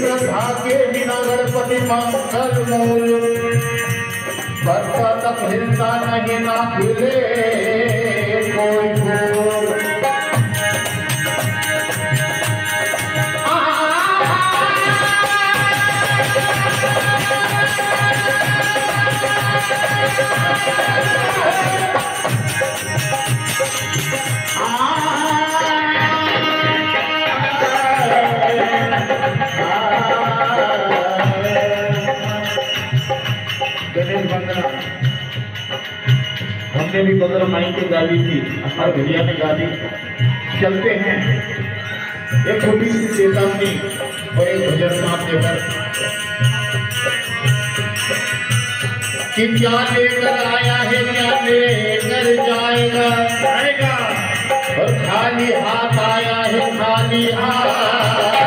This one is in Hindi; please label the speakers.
Speaker 1: श्रद्धा के बिना गणपति मंगल मूल तक हिलता नहीं ना खुले कोई फूल। गणेश वंदना हमने भी बदर माई की गा दी थी, हमारे भैया ने गा दी। चलते हैं एक छोटी सी चेतावनी और एक भजन नाम देकर कि क्या लेकर आया है क्या लेकर जाएगा, और खाली हाथ आया है खाली हाथ